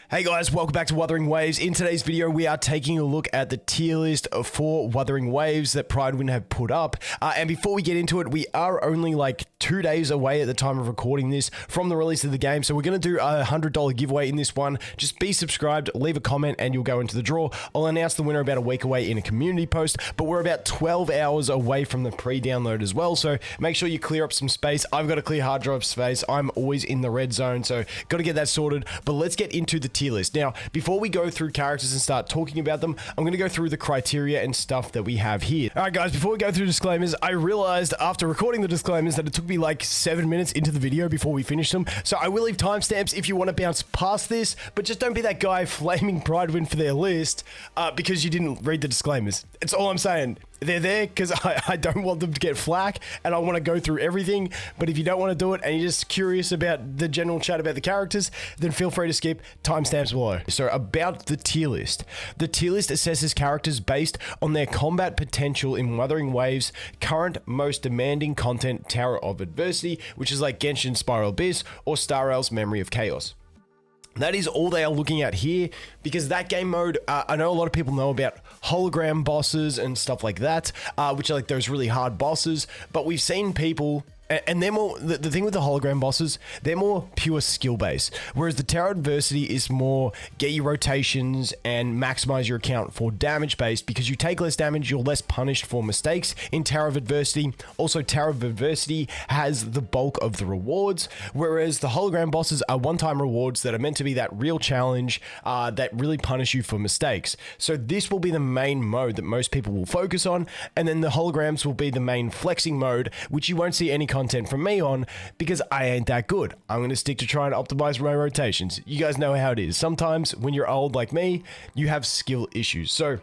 Hey guys, welcome back to Wuthering Waves. In today's video, we are taking a look at the tier list for Wuthering Waves that Pridewind have put up. And before we get into it, we are only like 2 days away at the time of recording this from the release of the game. So we're going to do a $100 giveaway in this one. Just be subscribed, leave a comment, and you'll go into the draw. I'll announce the winner about a week away in a community post, but we're about 12 hours away from the pre-download as well. So make sure you clear up some space. I've got a clear hard drive space. I'm always in the red zone, so got to get that sorted. But let's get into the tier list. Now, before we go through characters and start talking about them, I'm going to go through the criteria and stuff that we have here. All right, guys, before we go through disclaimers, I realized after recording the disclaimers that it took me like 7 minutes into the video before we finished them. So I will leave timestamps if you want to bounce past this, but just don't be that guy flaming Pridewind for their list because you didn't read the disclaimers. It's all I'm saying. They're there because I don't want them to get flack and I want to go through everything. But if you don't want to do it and you're just curious about the general chat about the characters, then feel free to skip. Timestamps below. So about the tier list. The tier list assesses characters based on their combat potential in Wuthering Waves' current most demanding content, Tower of Adversity, which is like Genshin Spiral Abyss or Star Rail's Memory of Chaos. That is all they are looking at here, because that game mode, I know a lot of people know about hologram bosses and stuff like that, which are like those really hard bosses, but we've seen people, and they're more, the thing with the hologram bosses, they're more pure skill based, whereas the Tower of Adversity is more get your rotations and maximize your account for damage based, because you take less damage, you're less punished for mistakes in Tower of Adversity. Also, Tower of Adversity has the bulk of the rewards, whereas the hologram bosses are one-time rewards that are meant to be that real challenge that really punish you for mistakes. So this will be the main mode that most people will focus on, and then the holograms will be the main flexing mode, which you won't see any content from me on because I ain't that good. I'm going to stick to trying to optimize my rotations. You guys know how it is. Sometimes when you're old like me, you have skill issues. So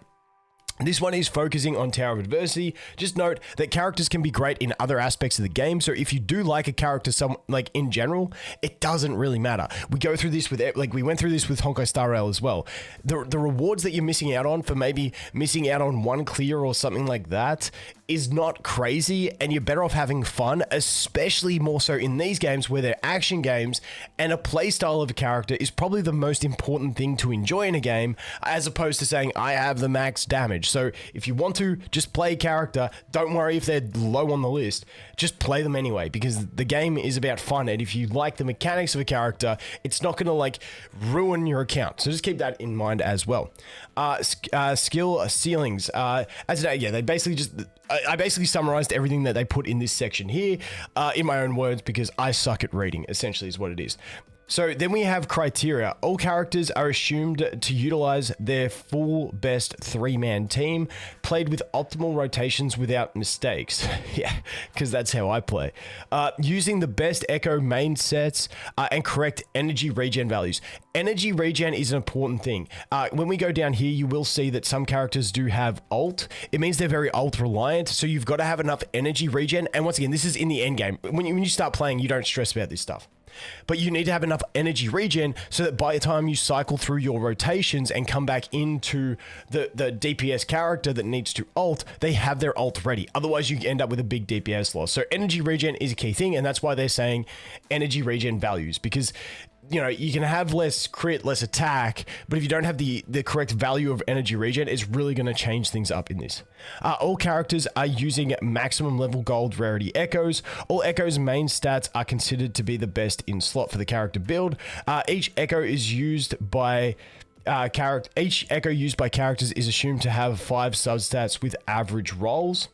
this one is focusing on Tower of Adversity. Just note that characters can be great in other aspects of the game. So if you do like a character, like in general, it doesn't really matter. We go through this with, like we went through this with Honkai Star Rail as well. The rewards that you're missing out on for maybe missing out on one clear or something like that is not crazy, and you're better off having fun, especially more so in these games where they're action games, and a playstyle of a character is probably the most important thing to enjoy in a game, as opposed to saying, I have the max damage. So if you want to just play a character, don't worry if they're low on the list, just play them anyway, because the game is about fun, and if you like the mechanics of a character, it's not going to like ruin your account. So just keep that in mind as well. Skill ceilings. They basically just... I basically summarized everything that they put in this section here in my own words, because I suck at reading, essentially is what it is. So then we have criteria. All characters are assumed to utilize their full best 3-man team, played with optimal rotations without mistakes. Yeah, because that's how I play. Using the best Echo main sets and correct energy regen values. Energy regen is an important thing. When we go down here, you will see that some characters do have ult. It means they're very ult reliant, so you've got to have enough energy regen. And once again, this is in the end game. When you start playing, you don't stress about this stuff. But you need to have enough energy regen so that by the time you cycle through your rotations and come back into the DPS character that needs to ult, they have their ult ready. Otherwise, you end up with a big DPS loss. So energy regen is a key thing, and that's why they're saying energy regen values, because you know, you can have less crit, less attack, but if you don't have the correct value of energy regen, it's really going to change things up in this. All characters are using maximum level gold rarity echoes. All echoes main stats are considered to be the best in slot for the character build. Each echo used by characters is assumed to have 5 substats with average rolls.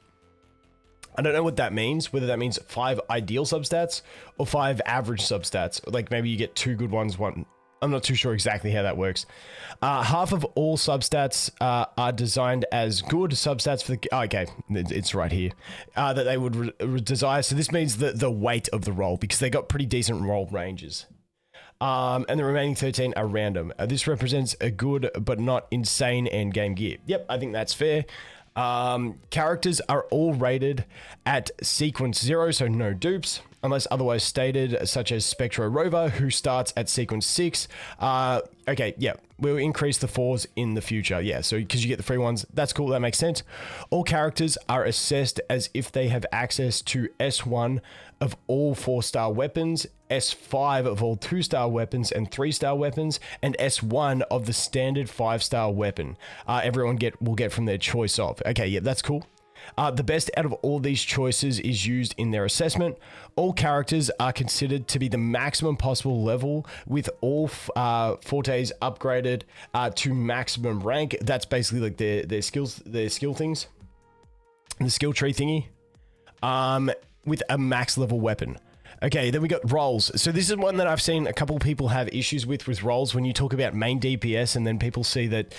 I don't know what that means, whether that means 5 ideal substats or 5 average substats. Like maybe you get 2 good ones, one. I'm not too sure exactly how that works. Half of all substats are designed as good substats for the... Oh, okay, it's right here. That they would desire. So this means the weight of the roll, because they got pretty decent roll ranges. And the remaining 13 are random. This represents a good but not insane endgame gear. Yep, I think that's fair. Characters are all rated at sequence 0, so no dupes. unless otherwise stated, such as Spectro Rover, who starts at sequence 6. Okay, yeah, we'll increase the 4s in the future. Yeah, so because you get the free ones, that's cool, that makes sense. All characters are assessed as if they have access to S1 of all 4-star weapons, S5 of all 2-star weapons and 3-star weapons, and S1 of the standard 5-star weapon. Everyone will get from their choice of. Okay, yeah, that's cool. The best out of all these choices is used in their assessment. All characters are considered to be the maximum possible level, with all fortes upgraded to maximum rank. That's basically like their skills, their skill things, the skill tree thingy, with a max level weapon. Okay, then we got roles. So this is one that I've seen a couple people have issues with roles when you talk about main DPS, and then people see that,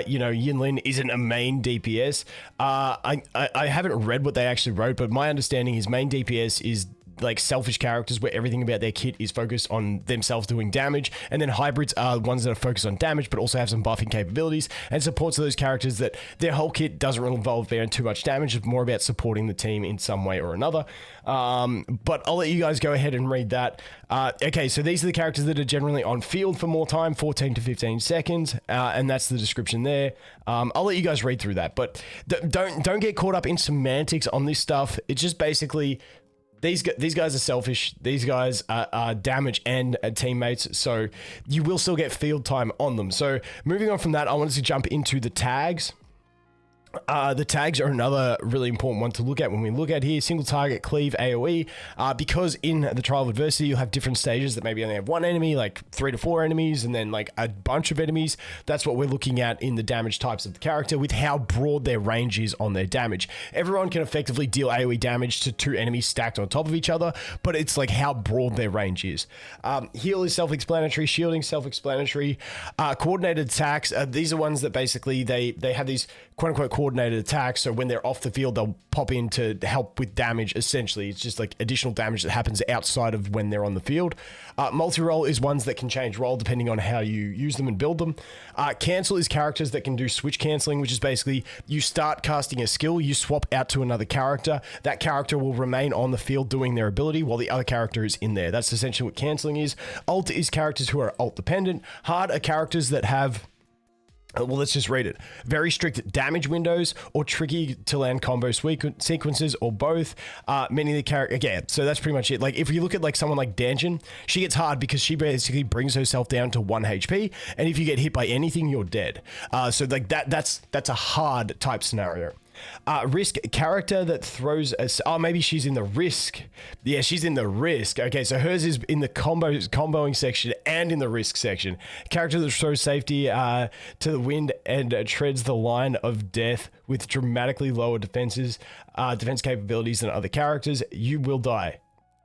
you know, Yinlin isn't a main DPS. I haven't read what they actually wrote, but my understanding is main DPS is like selfish characters where everything about their kit is focused on themselves doing damage, and then hybrids are ones that are focused on damage but also have some buffing capabilities and supports those characters that their whole kit doesn't really involve bearing too much damage. It's more about supporting the team in some way or another. But I'll let you guys go ahead and read that. Okay, so these are the characters that are generally on field for more time, 14 to 15 seconds, and that's the description there. I'll let you guys read through that, but don't get caught up in semantics on this stuff. It's just basically these guys are selfish. These guys are damage and teammates, so you will still get field time on them. So moving on from that, I wanted to jump into the tags. The tags are another really important one to look at when we look at here. Single target, cleave, AoE, because in the Trial of Adversity, you'll have different stages that maybe only have 1 enemy, like 3 to 4 enemies, and then like a bunch of enemies. That's what we're looking at in the damage types of the character, with how broad their range is on their damage. Everyone can effectively deal AoE damage to 2 enemies stacked on top of each other, but it's like how broad their range is. Heal is self-explanatory, shielding self-explanatory, coordinated attacks. These are ones that basically they have these quote-unquote coordinated attacks, so when they're off the field, they'll pop in to help with damage. Essentially, it's just like additional damage that happens outside of when they're on the field. Multi-role is ones that can change role depending on how you use them and build them. Cancel is characters that can do switch canceling, which is basically you start casting a skill, you swap out to another character. That character will remain on the field doing their ability while the other character is in there. That's essentially what canceling is. Alt is characters who are alt dependent. Hard are characters that have, well, let's just read it. Very strict damage windows or tricky to land combo sequences, or both. Many of the characters, again, so that's pretty much it. Like if you look at like someone like Danjin, she gets hard because she basically brings herself down to 1 HP, and if you get hit by anything, you're dead. So like that's a hard type scenario. Risk, character that throws a, oh, maybe she's in the risk. Yeah, she's in the risk. Okay, so hers is in the comboing section and in the risk section. Character that throws safety to the wind and treads the line of death with dramatically lower defense capabilities than other characters. You will die.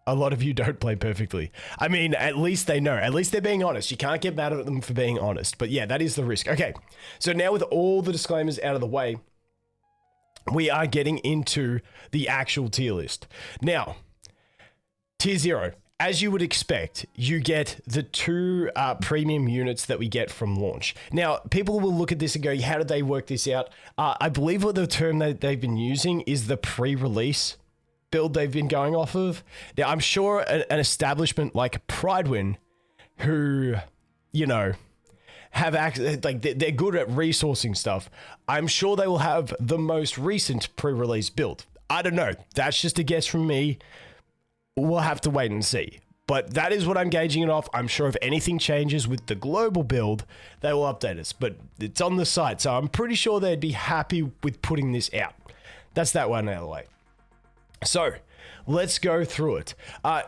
A lot of you don't play perfectly. I mean, at least they know. At least they're being honest. You can't get mad at them for being honest. But yeah, that is the risk. Okay, so now with all the disclaimers out of the way, we are getting into the actual tier list. Now, tier 0, as you would expect, you get the 2 premium units that we get from launch. Now, people will look at this and go, how did they work this out? I believe what the term that they've been using is the pre-release build they've been going off of. Now, I'm sure an establishment like Pridewin, who, you know, have access, like they're good at resourcing stuff, I'm sure they will have the most recent pre-release build. I don't know. That's just a guess from me. We'll have to wait and see. But that is what I'm gauging it off. I'm sure if anything changes with the global build, they will update us. But it's on the site, so I'm pretty sure they'd be happy with putting this out. That's that one out of the way. So let's go through it.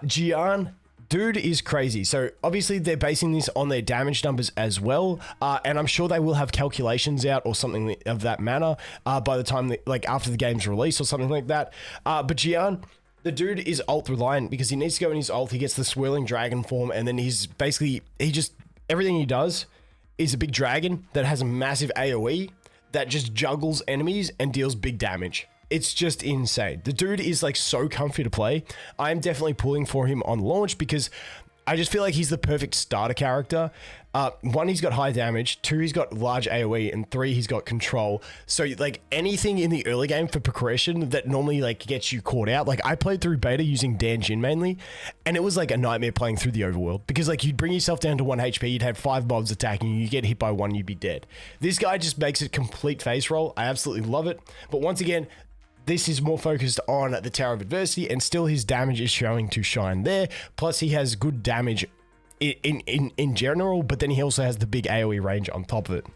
Gian, dude is crazy. So obviously they're basing this on their damage numbers as well, and I'm sure they will have calculations out or something of that manner by the time like after the game's release or something like that. But Gian, the dude is ult reliant because he needs to go in his ult. He gets the swirling dragon form, and then he's basically everything he does is a big dragon that has a massive AoE that just juggles enemies and deals big damage. It's just insane. The dude is like so comfy to play. I'm definitely pulling for him on launch because I just feel like he's the perfect starter character. One, he's got high damage. Two, he's got large AoE, and three, he's got control. So like anything in the early game for progression that normally like gets you caught out. Like I played through beta using Dan Jin mainly, and it was like a nightmare playing through the overworld because like you'd bring yourself down to 1 HP, you'd have 5 mobs attacking you, you get hit by one, you'd be dead. This guy just makes it complete face roll. I absolutely love it. But once again, this is more focused on the Tower of Adversity, and still his damage is showing to shine there. Plus he has good damage in general, but then he also has the big AoE range on top of it.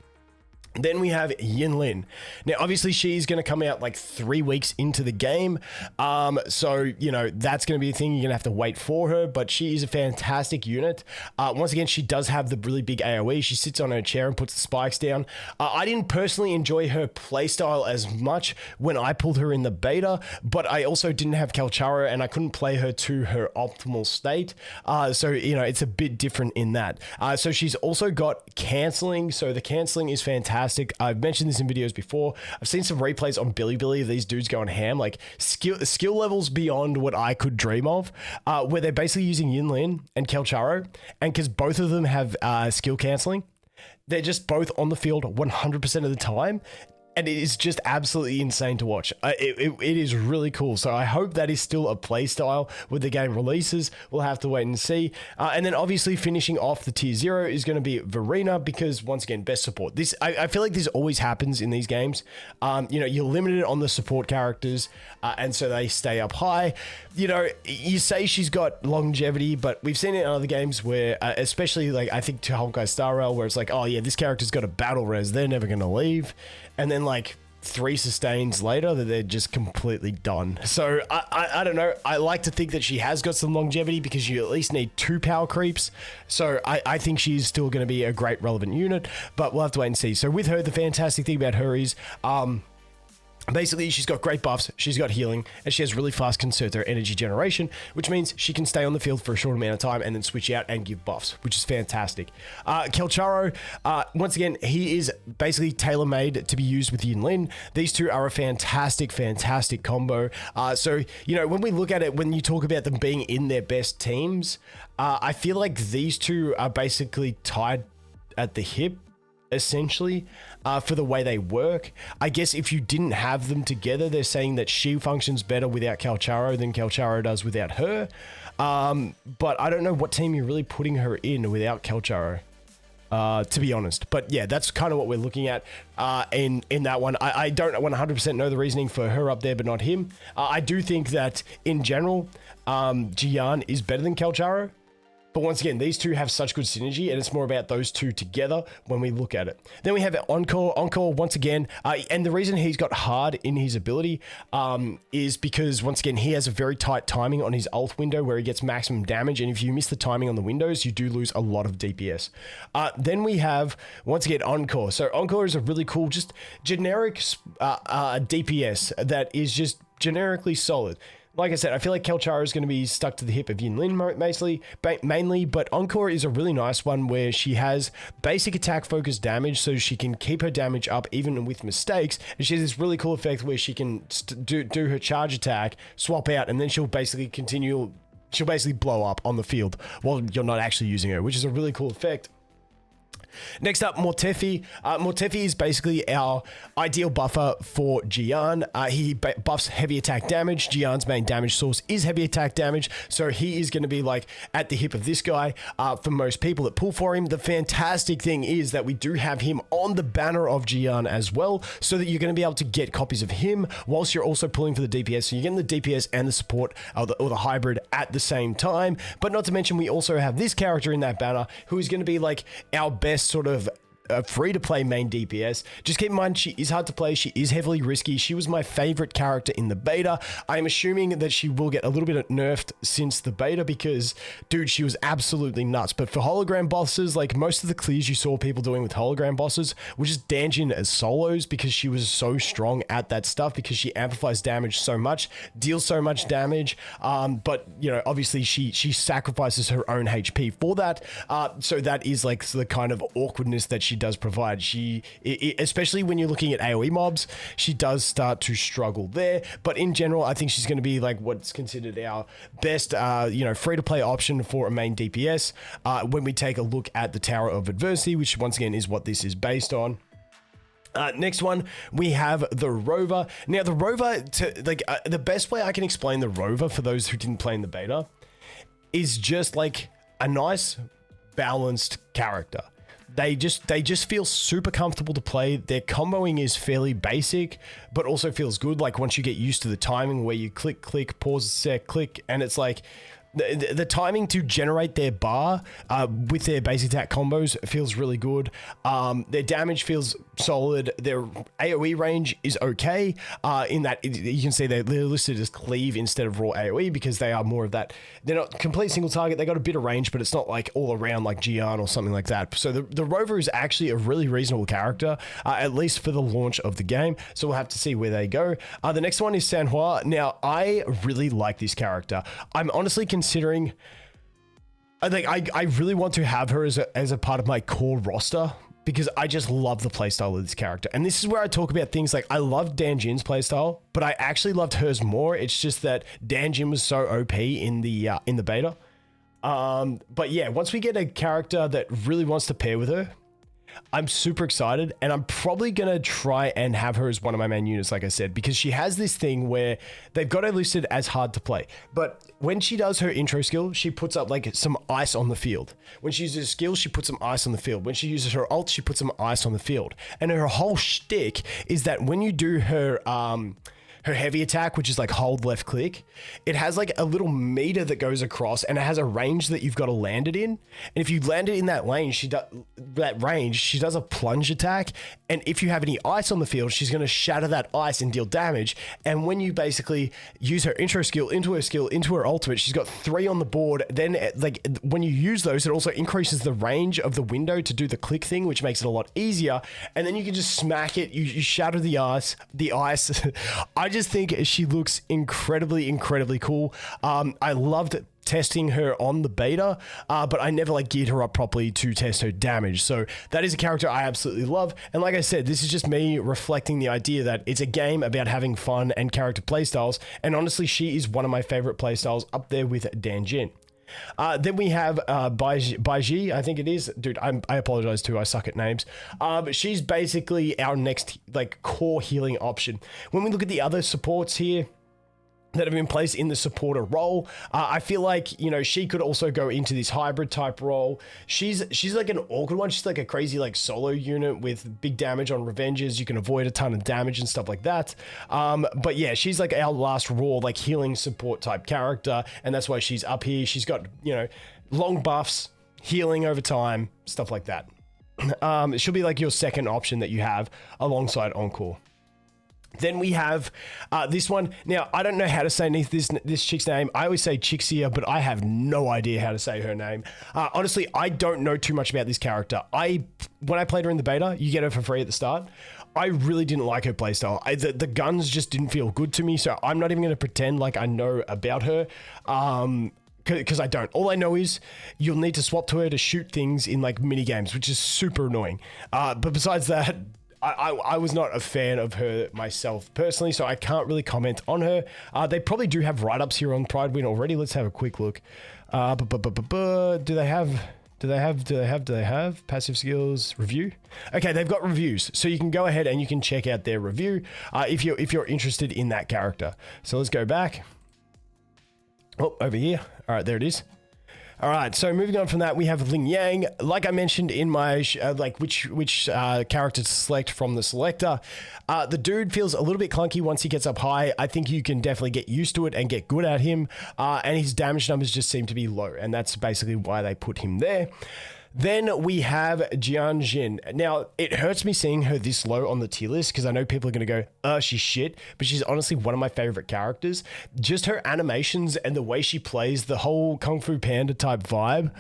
Then we have Yinlin. Now, obviously, she's going to come out like 3 weeks into the game. So, you know, that's going to be a thing. You're going to have to wait for her, but she is a fantastic unit. Once again, she does have the really big AoE. She sits on her chair and puts the spikes down. I didn't personally enjoy her playstyle as much when I pulled her in the beta, but I also didn't have Kalchara and I couldn't play her to her optimal state. So, you know, it's a bit different in that. So she's also got cancelling. So the cancelling is fantastic. I've mentioned this in videos before. I've seen some replays on Bilibili of these dudes going ham, like skill levels beyond what I could dream of, where they're basically using Yinlin and Kelcharo, and because both of them have skill cancelling, they're just both on the field 100% of the time. And it is just absolutely insane to watch. It is really cool. So I hope that is still a play style when the game releases. We'll have to wait and see. And then obviously finishing off the tier 0 is going to be Verena, because once again, best support. This I feel like this always happens in these games. You know, you're limited on the support characters, and so they stay up high. You know, you say she's got longevity, but we've seen it in other games where, especially like I think to Honkai Star Rail, where it's like, oh yeah, this character's got a battle res, they're never going to leave. And then like 3 sustains later that they're just completely done. So I don't know. I like to think that she has got some longevity because you at least need 2 power creeps. So I think she's still going to be a great relevant unit, but we'll have to wait and see. So with her, the fantastic thing about her is basically, she's got great buffs, she's got healing, and she has really fast concerto energy generation, which means she can stay on the field for a short amount of time and then switch out and give buffs, which is fantastic. Kelcharo, once again, he is basically tailor-made to be used with Yinlin. These two are a fantastic, fantastic combo. So, you know, when we look at it, when you talk about them being in their best teams, I feel like these two are basically tied at the hip, essentially, for the way they work. I guess if you didn't have them together, they're saying that she functions better without Kalcharo than Kalcharo does without her. But I don't know what team you're really putting her in without Kalcharo, to be honest. But yeah, that's kind of what we're looking at in that one. I don't 100% know the reasoning for her up there, but not him. I do think that in general, Jian is better than Kalcharo. But once again, these two have such good synergy, and it's more about those two together when we look at it. Then we have Encore. Encore, once again, and the reason he's got hard in his ability is because, once again, he has a very tight timing on his ult window where he gets maximum damage, and if you miss the timing on the windows, you do lose a lot of DPS. Then we have, once again, Encore. So Encore is a really cool, just generic DPS that is just generically solid. Like I said, I feel like Kelchara is going to be stuck to the hip of Yinlin mainly, but Encore is a really nice one where she has basic attack focused damage, so she can keep her damage up even with mistakes, and she has this really cool effect where she can do her charge attack, swap out, and then she'll basically blow up on the field while you're not actually using her, which is a really cool effect. Next up, Mortefi. Mortefi is basically our ideal buffer for Jian. He buffs heavy attack damage. Jian's main damage source is heavy attack damage, so he is going to be like at the hip of this guy for most people that pull for him. The fantastic thing is that we do have him on the banner of Jian as well, so that you're going to be able to get copies of him whilst you're also pulling for the DPS. So you're getting the DPS and the support or the hybrid at the same time. But not to mention, we also have this character in that banner who is going to be like our best sort of free-to-play main DPS. Just keep in mind, she is hard to play. She is heavily risky. She was my favorite character in the beta. I'm assuming that she will get a little bit nerfed since the beta because, dude, she was absolutely nuts. But for hologram bosses, like most of the clears you saw people doing with hologram bosses were just Danjin as solos because she was so strong at that stuff, because she amplifies damage so much, deals so much damage. But, you know, obviously she sacrifices her own HP for that. So that is like the kind of awkwardness that she she does provide. Especially when you're looking at AoE mobs, she does start to struggle there. But in general, I think she's going to be like what's considered our best, free-to-play option for a main DPS when we take a look at the Tower of Adversity, which once again is what this is based on. Next one, we have the Rover. Now, the Rover, the best way I can explain the Rover for those who didn't play in the beta is just like a nice, balanced character. They just feel super comfortable to play. Their comboing is fairly basic, but also feels good. Like once you get used to the timing where you click, click, pause a sec, click, and it's like the timing to generate their bar with their basic attack combos feels really good. Their damage feels solid. Their AoE range is okay in that you can see they're listed as cleave instead of raw AoE because they are more of that. They're not complete single target. They got a bit of range, but it's not like all around like Gian or something like that. So the Rover is actually a really reasonable character, at least for the launch of the game. So we'll have to see where they go. The next one is Sanhua. Now, I really like this character. I'm honestly considering, I really want to have her as a part of my core roster because I just love the playstyle of this character. And this is where I talk about things like I love Dan Jin's playstyle, but I actually loved hers more. It's just that Dan Jin was so OP in the beta. But yeah, once we get a character that really wants to pair with her, I'm super excited, and I'm probably going to try and have her as one of my main units, like I said, because she has this thing where they've got her listed as hard to play. But when she does her intro skill, she puts up like some ice on the field. When she uses skills, she puts some ice on the field. When she uses her ult, she puts some ice on the field. And her whole shtick is that when you do her heavy attack, which is like hold left click, it has like a little meter that goes across and it has a range that you've got to land it in. And if you land it in that range, she does a plunge attack. And if you have any ice on the field, she's going to shatter that ice and deal damage. And when you basically use her intro skill, into her ultimate, she's got 3 on the board. Then like when you use those, it also increases the range of the window to do the click thing, which makes it a lot easier. And then you can just smack it. You shatter the ice. I just think she looks incredibly cool. I loved testing her on the beta, but I never like geared her up properly to test her damage. So that is a character I absolutely love. And like I said, this is just me reflecting the idea that it's a game about having fun and character playstyles. And honestly, she is one of my favorite playstyles up there with Dan Jin. Then we have Baiji, I think it is. Dude, I apologize too. I suck at names. But she's basically our next like core healing option. When we look at the other supports here that have been placed in the supporter role, I feel like, you know, she could also go into this hybrid type role. She's like an awkward one. She's like a crazy like solo unit with big damage on revenges. You can avoid a ton of damage and stuff like that. But yeah, she's like our last raw like healing support type character, and that's why she's up here. She's got, you know, long buffs, healing over time, stuff like that. She'll be like your second option that you have alongside Encore. Then we have this one. Now, I don't know how to say this chick's name. I always say Chixia, but I have no idea how to say her name. Honestly, I don't know too much about this character. When I played her in the beta, you get her for free at the start. I really didn't like her playstyle. The guns just didn't feel good to me, so I'm not even going to pretend like I know about her. Because I don't. All I know is you'll need to swap to her to shoot things in like mini games, which is super annoying. But besides that, I was not a fan of her myself personally, so I can't really comment on her. They probably do have write-ups here on Pridewin already. Let's have a quick look. Do they have passive skills review? Okay, they've got reviews, so you can go ahead and you can check out their review if you're interested in that character. So let's go back. Oh, over here. All right, there it is. All right, so moving on from that, we have Ling Yang. Like I mentioned in my which character to select from the selector, the dude feels a little bit clunky once he gets up high. I think you can definitely get used to it and get good at him, and his damage numbers just seem to be low, and that's basically why they put him there. Then we have Jian Jin. Now, it hurts me seeing her this low on the tier list because I know people are going to go, she's shit, but she's honestly one of my favorite characters. Just her animations and the way she plays, the whole Kung Fu Panda type vibe,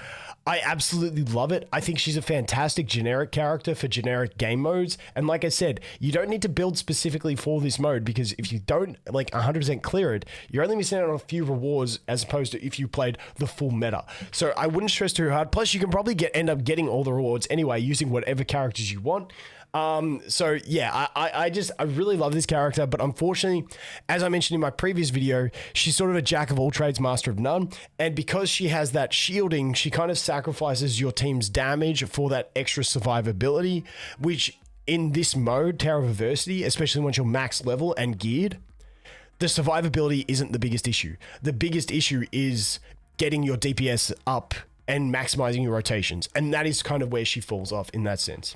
I absolutely love it. I think she's a fantastic generic character for generic game modes. And like I said, you don't need to build specifically for this mode, because if you don't like 100% clear it, you're only missing out on a few rewards as opposed to if you played the full meta. So I wouldn't stress too hard. Plus, you can probably end up getting all the rewards anyway using whatever characters you want. So yeah, I really love this character, but unfortunately, as I mentioned in my previous video, she's sort of a jack of all trades, master of none. And because she has that shielding, she kind of sacrifices your team's damage for that extra survivability, which in this mode, Tower of Adversity, especially once you're max level and geared, the survivability isn't the biggest issue. The biggest issue is getting your DPS up and maximizing your rotations. And that is kind of where she falls off in that sense.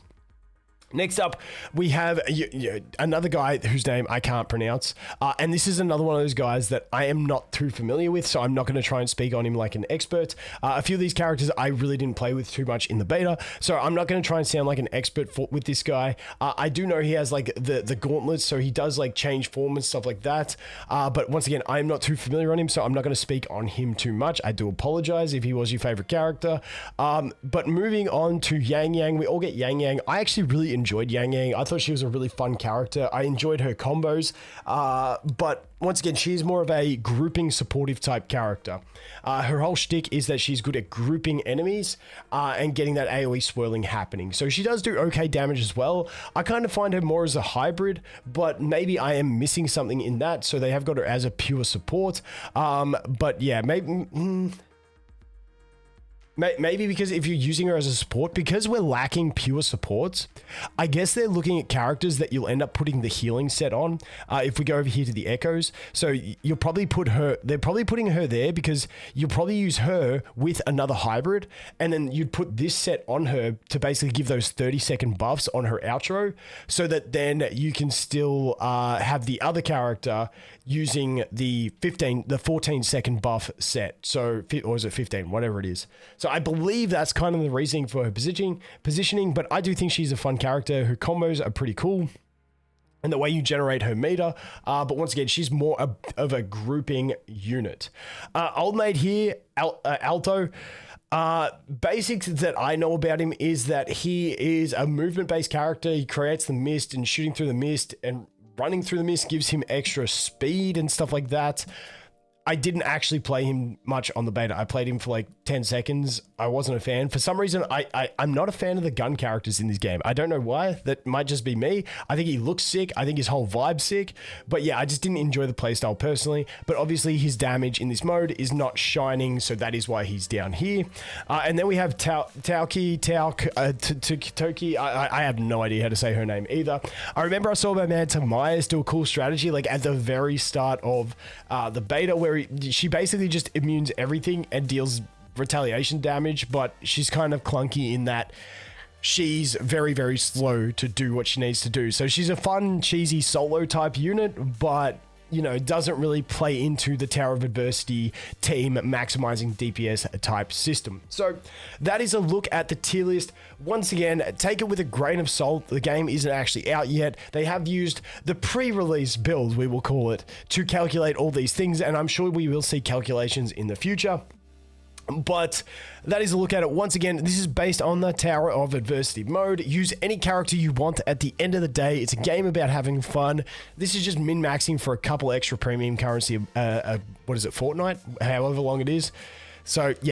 Next up, we have another guy whose name I can't pronounce. And this is another one of those guys that I am not too familiar with, so I'm not going to try and speak on him like an expert. A few of these characters I really didn't play with too much in the beta, so I'm not going to try and sound like an expert with this guy. I do know he has like the gauntlets, so he does like change form and stuff like that. But once again, I'm not too familiar on him, so I'm not going to speak on him too much. I do apologize if he was your favorite character. But moving on to Yang Yang, we all get Yang Yang. I actually really enjoyed Yang Yang. I thought she was a really fun character. I enjoyed her combos, but once again, she's more of a grouping supportive type character. Her whole shtick is that she's good at grouping enemies and getting that AoE swirling happening. So she does do okay damage as well. I kind of find her more as a hybrid, but maybe I am missing something in that. So they have got her as a pure support. But yeah, maybe... Maybe because if you're using her as a support, because we're lacking pure supports, I guess they're looking at characters that you'll end up putting the healing set on. If we go over here to the echoes, so you'll probably they're probably putting her there because you'll probably use her with another hybrid, and then you'd put this set on her to basically give those 30-second buffs on her outro, so that then you can still have the other character using the 14-second buff set. So, or is it 15? Whatever it is. So I believe that's kind of the reasoning for her positioning, but I do think she's a fun character. Her combos are pretty cool, and the way you generate her meter. But once again, she's more of a grouping unit. Old mate here, Alto. Basics that I know about him is that he is a movement-based character. He creates the mist, and shooting through the mist and running through the mist gives him extra speed and stuff like that. I didn't actually play him much on the beta. I played him for like 10 seconds. I wasn't a fan. For some reason, I'm not a fan of the gun characters in this game. I don't know why. That might just be me. I think he looks sick. I think his whole vibe's sick. But yeah, I just didn't enjoy the playstyle personally. But obviously, his damage in this mode is not shining, so that is why he's down here. And then we have Toki. I have no idea how to say her name either. I remember I saw my man Tamias do a cool strategy like at the very start of the beta, where she basically just immunes everything and deals retaliation damage, but she's kind of clunky in that she's very, very slow to do what she needs to do. So she's a fun, cheesy solo type unit, but you know, doesn't really play into the Tower of Adversity team maximizing DPS type system. So that is a look at the tier list. Once again, take it with a grain of salt. The game isn't actually out yet. They have used the pre-release build, we will call it, to calculate all these things, and I'm sure we will see calculations in the future. But that is a look at it. Once again, this is based on the Tower of Adversity mode. Use any character you want at the end of the day. It's a game about having fun. This is just min-maxing for a couple extra premium currency, what is it, Fortnite? However long it is. So, yeah.